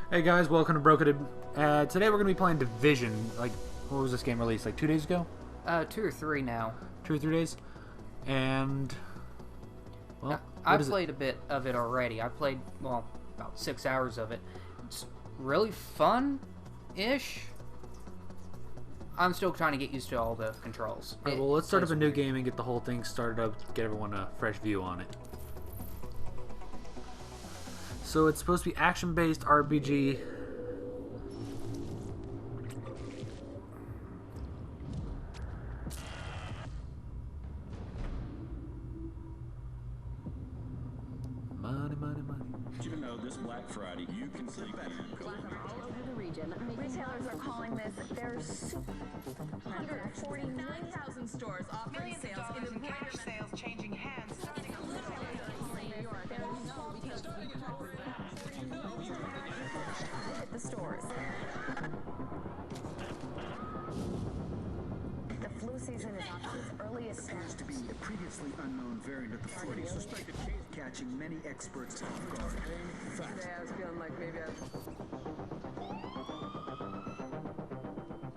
Hey guys, welcome to Brokided. Today we're going to be playing Division. Like, what was this game released? Like 2 days ago? 2 or 3 now. 2 or 3 days? And, well, I played a bit of it already. I played, well, about 6 hours of it. It's really fun-ish. I'm still trying to get used to all the controls. Alright, well, let's start up a new game and get the whole thing started up, get everyone a fresh view on it. So it's supposed to be action-based RPG. Money, money, money. Did you know this Black Friday you can sleep better? All over the region. Retailers are calling this their 149,000 stores offering sales in the cash sales changing hands. At the stores. The flu season is off to its earliest Appears to be a previously unknown variant of the flu, suspected catching many experts off guard. I was feeling like maybe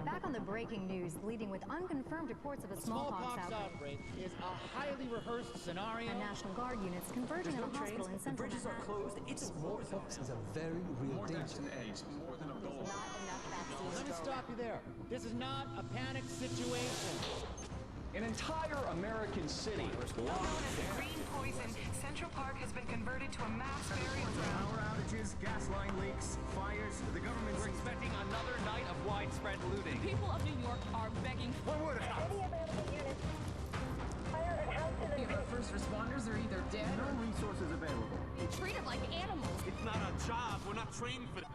Back on the breaking news, leading with unconfirmed reports of a smallpox outbreak. Is a highly rehearsed scenario. And National Guard units converging on a hospital in central bridges are closed. It's smallpox is a very real danger. More than a goal. Let me stop you there. This is not a panic situation. An entire American city locked down. Green poison. Central Park has been converted to a mass burial ground. Power outages, gas line leaks, fires. The government's Expecting another night of widespread looting. People of New York are begging for first responders are either dead no resources available. or treated like animals. It's not a job. We're not trained for that.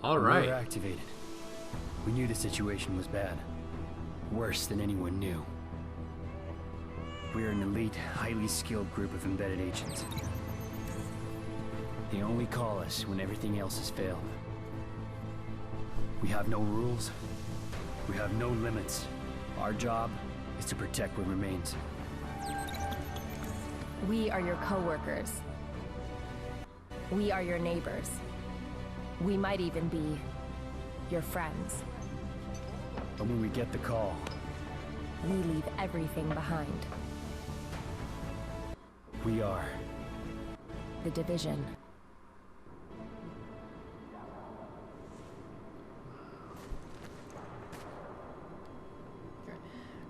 We Alright. were activated. We knew the situation was bad. Worse than anyone knew. We're an elite, highly skilled group of embedded agents. They only call us when everything else has failed. We have no rules. We have no limits. Our job is to protect what remains. We are your co-workers. We are your neighbors. We might even be your friends. But when we get the call, We leave everything behind. we are. The Division.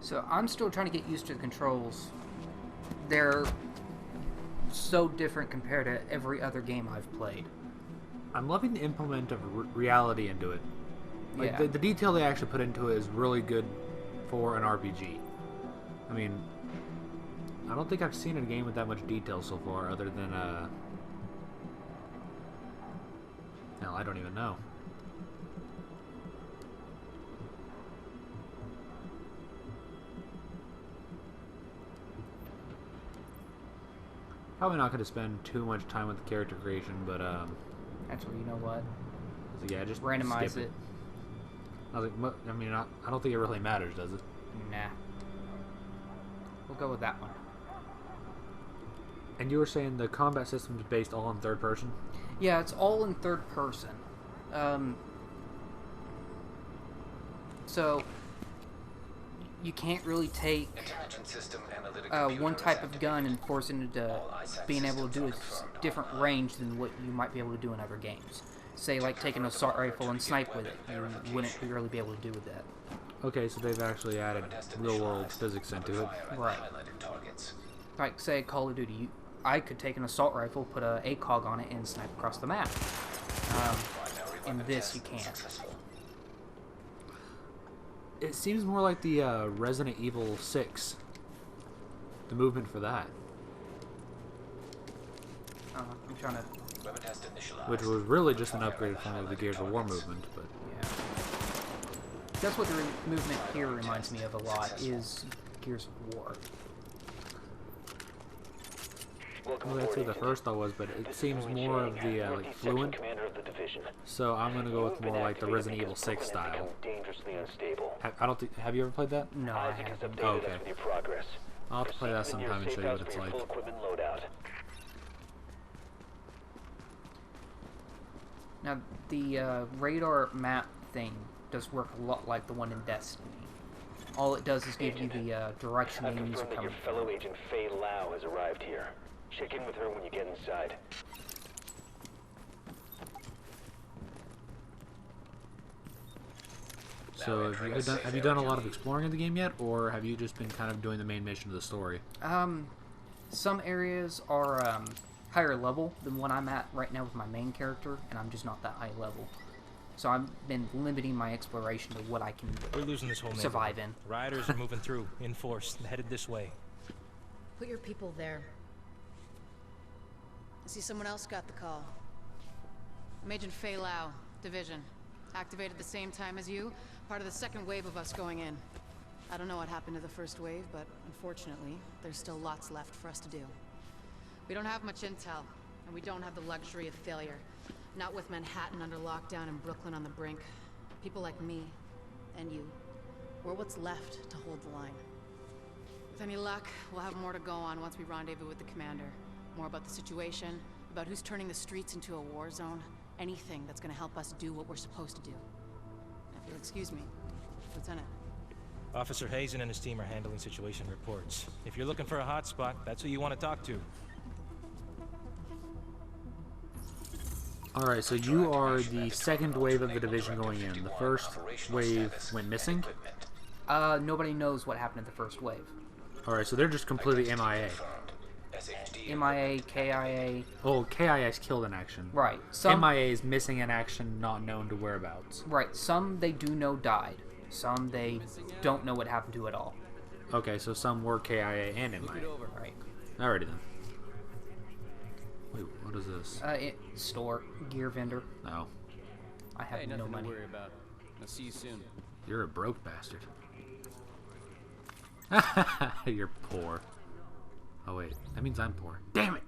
So I'm still trying to get used to the controls. They're so different compared to every other game I've played. I'm loving the implement of reality into it. Like, Yeah. the detail they actually put into it is really good for an RPG. I mean, I don't think I've seen a game with that much detail so far, other than, hell, I don't even know. Probably not going to spend too much time with the character creation, but, Actually, you know what? so yeah, just Randomize skip it. I was like, I mean, I don't think it really matters, does it? Nah. We'll go with that one. And you were saying the combat system is based all in third person? Yeah, it's all in third person. So you can't really take one type of gun and force it into being able to do a different range than what you might be able to do in other games. Say, like taking an assault rifle and snipe with it. You wouldn't really be able to do with that. Okay, so they've actually added real-world physics into it. Right. Like, say, Call of Duty, I could take an assault rifle, put a ACOG on it, and snipe across the map. In this, you can't. It seems more like the Resident Evil 6. The movement for that. I'm trying to... Which was really just an upgraded form of the Gears of War movement, but... Yeah. That's what the movement here reminds me of a lot, is Gears of War. Well, that's what the first thought was, but it seems more of the, like, fluent. So I'm gonna go with more like the Resident Evil 6 style. I don't think... Have you ever played that? No, I haven't. Oh, okay. I'll have to play that sometime and show you what it's like. Now, the radar map thing does work a lot like the one in Destiny. All it does is give you the direction the enemies are coming your fellow agent Faye Lau has arrived here. Check in with her when you get inside. So have you done a lot of exploring in the game yet, or have you just been kind of doing the main mission of the story? Some areas are higher level than what I'm at right now with my main character, and I'm just not that high level. So I've been limiting my exploration to what I can We're losing this whole survive in. Riders are moving through, in force, headed this way. Put your people there. I see someone else got the call. I'm Agent Faye Lau, Division. Activated the same time as you, part of the second wave of us going in. I don't know what happened to the first wave, but unfortunately, there's still lots left for us to do. We don't have much intel, and we don't have the luxury of failure. Not with Manhattan under lockdown and Brooklyn on the brink. People like me, and you, we're what's left to hold the line. With any luck, we'll have more to go on once we rendezvous with the commander. More about the situation, about who's turning the streets into a war zone. Anything that's gonna help us do what we're supposed to do. If you'll excuse me, Lieutenant. Officer Hazen and his team are handling situation reports. If you're looking for a hotspot, that's who you want to talk to. Alright, so you are the second wave of the Division going in. The first wave went missing? Nobody knows what happened in the first wave. Alright, so they're just completely MIA. MIA, KIA. Oh, KIA is killed in action. Right. MIA is missing in action, not known to whereabouts. Right. Some they do know died. Some they don't know what happened to at all. Okay, so some were KIA and MIA. Right. Alrighty then. Wait, what is this? Store. Gear vendor. No. I have no money. To worry about. I'll see you soon. You're a broke bastard. You're poor. Oh wait, that means I'm poor. Damn it!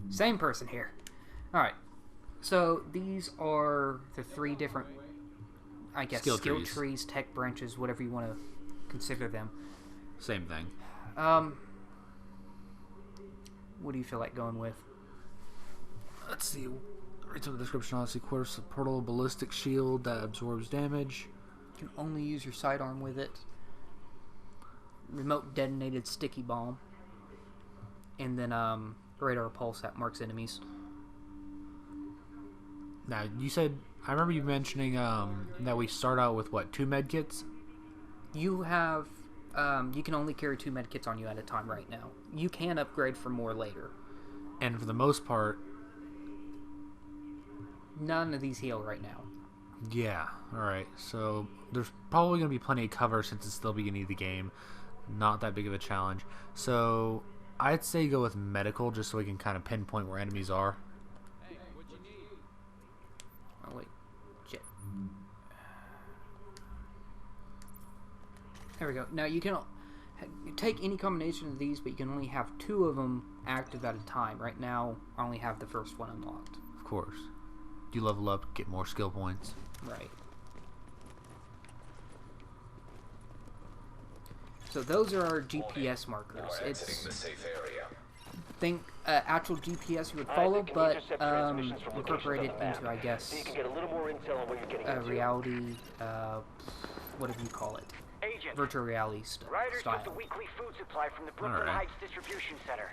Same person here. Alright. So these are the three different, I guess, skill trees, tech branches, whatever you want to consider them. Same thing. What do you feel like going with? Let's see. Right to the description, honestly, quarters a portable ballistic shield that absorbs damage. You can only use your sidearm with it. Remote detonated sticky bomb. And then radar pulse that marks enemies. Now, you said, I remember you mentioning that we start out with, what, 2 medkits? You have, you can only carry 2 medkits on you at a time right now. You can upgrade for more later. And for the most part... None of these heal right now. Yeah, alright. So, there's probably going to be plenty of cover since it's still beginning of the game. Not that big of a challenge. So... I'd say go with medical, just so we can kind of pinpoint where enemies are. Hey, what you need? Oh wait, shit. There we go. Now you can take any combination of these, but you can only have 2 of them active at a time. Right now, I only have the first one unlocked. Of course. You level up, get more skill points. Right. So those are our GPS markers. It's think actual GPS you would follow, but incorporated into, I guess, reality. Whatever you call it, virtual reality Riders style. took the weekly food supply from the Brooklyn Heights distribution center.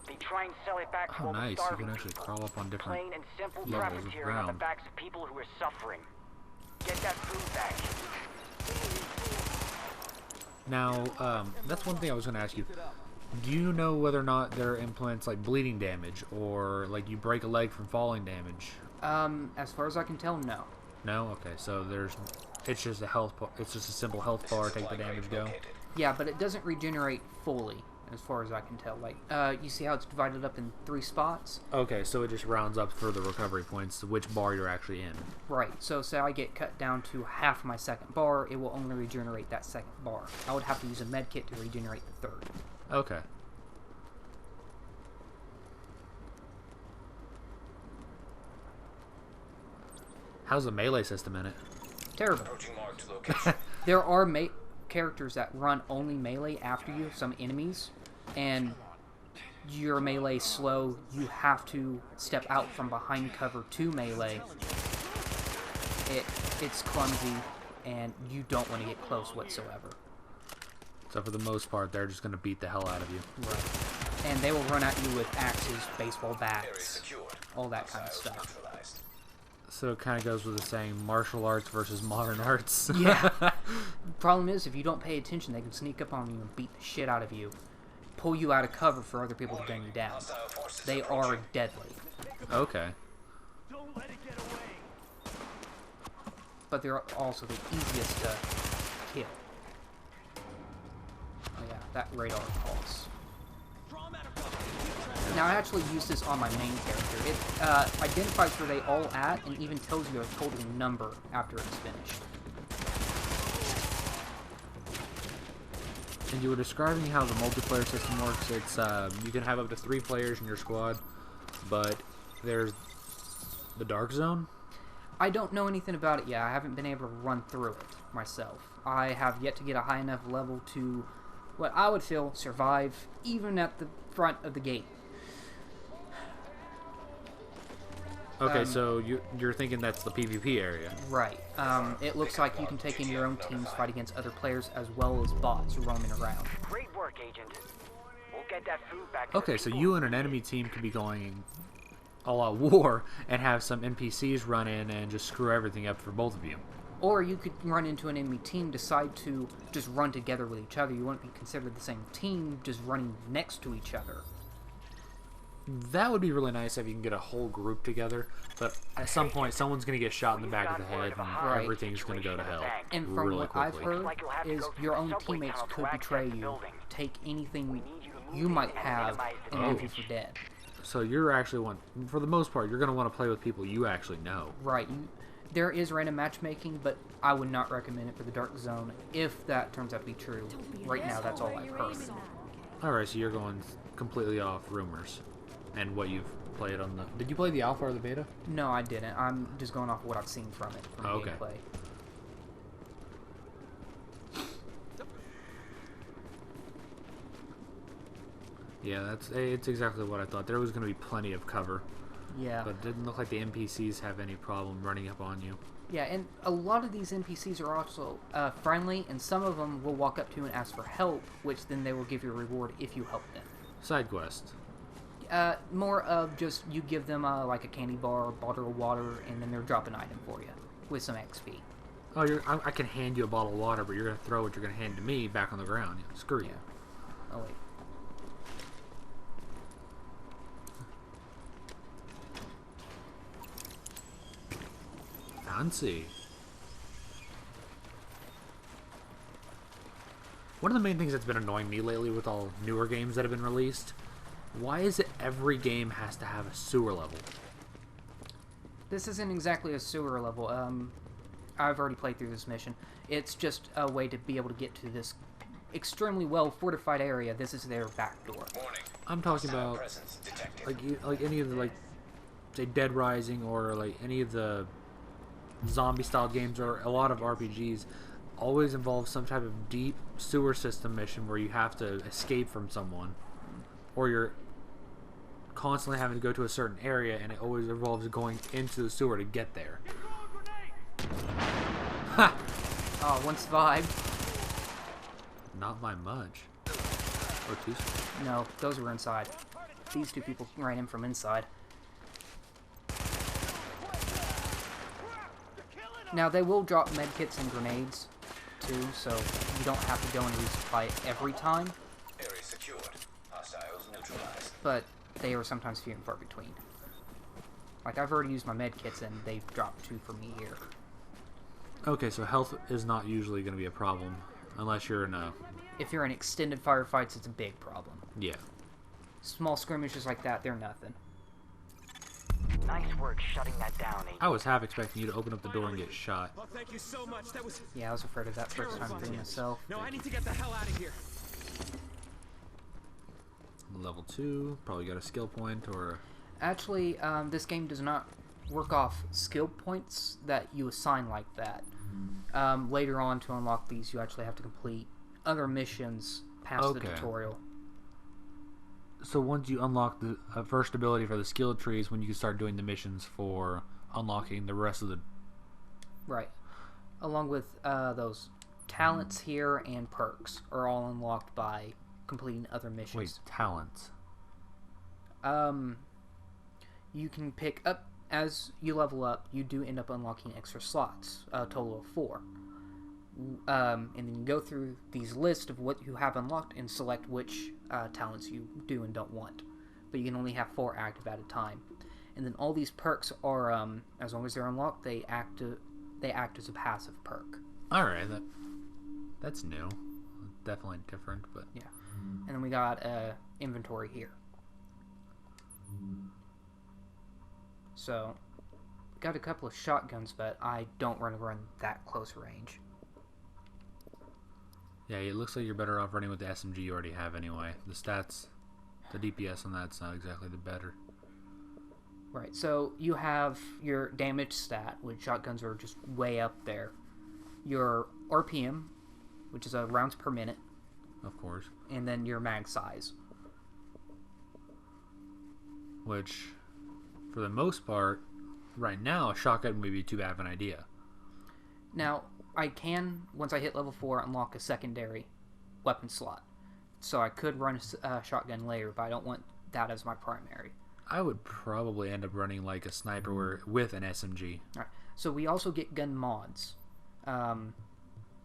They try and sell it back to all the nice! You starving can actually crawl up on different plain and simple levels of profiteering on the ground. backs of people who are suffering. Get that food back. Now, that's one thing I was going to ask you. Do you know whether or not there are implements like bleeding damage, or like you break a leg from falling damage? As far as I can tell, no. No? Okay, so it's just a health bar, it's just a simple health bar, take the damage, go? Yeah, but it doesn't regenerate fully, as far as I can tell. Like, you see how it's divided up in 3 spots? Okay, so it just rounds up for the recovery points to which bar you're actually in. Right, so say I get cut down to half my second bar, it will only regenerate that second bar. I would have to use a med kit to regenerate the third. Okay. How's the melee system in it? Terrible. There are characters that run only melee after you, some enemies, and your melee slow, you have to step out from behind cover to melee. It's clumsy, and you don't want to get close whatsoever. So for the most part, they're just going to beat the hell out of you. Right. And they will run at you with axes, baseball bats, all that kind of stuff. So it kind of goes with the saying, martial arts versus modern arts. Yeah. Problem is, if you don't pay attention, they can sneak up on you and beat the shit out of you. Pull you out of cover for other people to gun you down. They are deadly. Okay. But they're also the easiest to kill. Oh yeah, that radar pulse. Now I actually use this on my main character. It identifies where they all at and even tells you a total number after it's finished. And you were describing how the multiplayer system works. It's you can have up to 3 players in your squad, but there's the Dark Zone. I don't know anything about it yet. I haven't been able to run through it myself. I have yet to get a high enough level to, what I would feel, survive even at the front of the gate. Okay, so you're thinking that's the PvP area. Right. It looks like you can take in your own teams, fight against other players, as well as bots roaming around. Great work, Agent. We'll get that food back. Okay, so you and an enemy team could be going all-out war and have some NPCs run in and just screw everything up for both of you. Or you could run into an enemy team, decide to just run together with each other. You wouldn't be considered the same team, just running next to each other. That would be really nice if you can get a whole group together, but at some point someone's going to get shot in the back of the head and everything's going to go to hell. And from really what quickly. I've heard is your own teammates could betray you, take anything you might have, and leave you for dead. So you're actually for the most part, you're going to want to play with people you actually know. Right. There is random matchmaking, but I would not recommend it for the Dark Zone if that turns out to be true. Right now, that's all I've heard. Alright, so you're going completely off rumors and what you've played on the... Did you play the alpha or the beta? No, I didn't. I'm just going off what I've seen from it, from okay. gameplay. Yeah, it's exactly what I thought. There was going to be plenty of cover. Yeah. But it didn't look like the NPCs have any problem running up on you. Yeah, and a lot of these NPCs are also friendly, and some of them will walk up to you and ask for help, which then they will give you a reward if you help them. Side quest. More of just you give them like a candy bar, a bottle of water, and then they'll drop an item for you with some XP. Oh, I can hand you a bottle of water, but you're going to throw what you're going to hand to me back on the ground. Yeah, screw you. Oh, wait. Fancy. One of the main things that's been annoying me lately with all newer games that have been released, why is it every game has to have a sewer level? This isn't exactly a sewer level. I've already played through this mission. It's just a way to be able to get to this extremely well fortified area. This is their back door. I'm talking about like any of the, like, say Dead Rising or like any of the zombie style games, or a lot of RPGs always involve some type of deep sewer system mission where you have to escape from someone, or you're constantly having to go to a certain area, and it always involves going into the sewer to get there. Ha! Oh, one survived. Not by much. Or two. No, those were inside. These two people ran in from inside. Now, they will drop medkits and grenades, too, so you don't have to go and resupply every time. Area secured. Hostiles neutralized. But they are sometimes few and far between. Like, I've already used my medkits, and they've dropped 2 for me here. Okay, so health is not usually going to be a problem, unless you're in a... If you're in extended firefights, it's a big problem. Yeah. Small skirmishes like that, they're nothing. Nice work shutting that down, Agent. I was half expecting you to open up the door and get shot. Oh, thank you so much. That was... Yeah, I was afraid of that first time doing myself. No, I need to get the hell out of here. Level 2, probably got a skill point or... Actually, this game does not work off skill points that you assign like that. Later on, to unlock these, you actually have to complete other missions past the tutorial. So once you unlock the first ability for the skill trees, when you can start doing the missions for unlocking the rest of the... Right. Along with those talents here and perks are all unlocked by completing other missions. Wait, talents? You can pick up, as you level up, you do end up unlocking extra slots, a total of 4. And then you go through these lists of what you have unlocked and select which talents you do and don't want. But you can only have 4 active at a time. And then all these perks are, as long as they're unlocked, they act as a passive perk. Alright, that's new. Definitely different, but... Yeah. And then we got inventory here. So, got a couple of shotguns, but I don't run that close range. Yeah, it looks like you're better off running with the SMG you already have anyway. The stats, the DPS on that's not exactly the better. Right, so you have your damage stat, which shotguns are just way up there. Your RPM, which is rounds per minute. Of course. And then your mag size. Which, for the most part, right now, a shotgun would be too bad of an idea. Now, I can, once I hit level 4, unlock a secondary weapon slot. So I could run a shotgun later, but I don't want that as my primary. I would probably end up running like a sniper with an SMG. Alright, so we also get gun mods.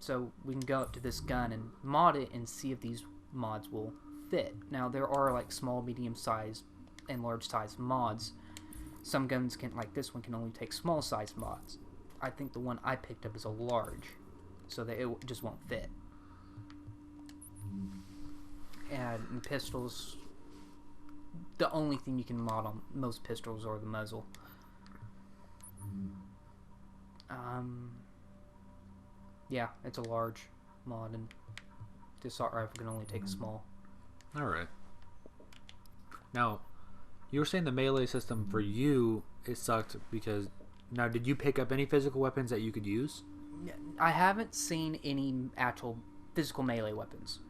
So we can go up to this gun and mod it and see if these mods will fit. Now, there are like small, medium-sized, and large-sized mods. Some guns can, like this one, can only take small-sized mods. I think the one I picked up is a large, so that it just won't fit. And in pistols, the only thing you can mod on most pistols are the muzzle. Yeah, it's a large mod, and the assault rifle can only take a small. Alright. Now, you were saying the melee system for you, it sucked because... Now, did you pick up any physical weapons that you could use? I haven't seen any actual physical melee weapons.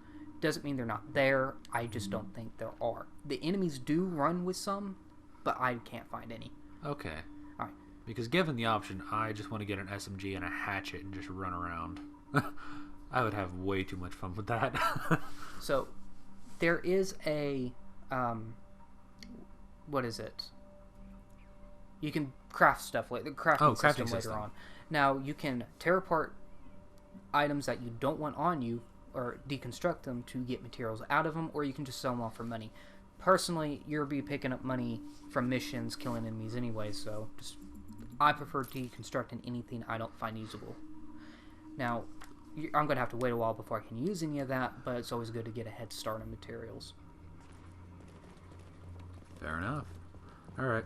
Doesn't mean they're not there, I just don't think there are. The enemies do run with some, but I can't find any. Okay. Alright. Because given the option, I just want to get an SMG and a hatchet and just run around. I would have way too much fun with that. So, there is a... what is it? You can craft stuff like the crafting system later on. Now, you can tear apart items that you don't want on you, or deconstruct them to get materials out of them, or you can just sell them off for money. Personally, you'll be picking up money from missions, killing enemies anyway, so just I prefer deconstructing anything I don't find usable. Now, I'm going to have to wait a while before I can use any of that, but it's always good to get a head start on materials. Fair enough. Alright.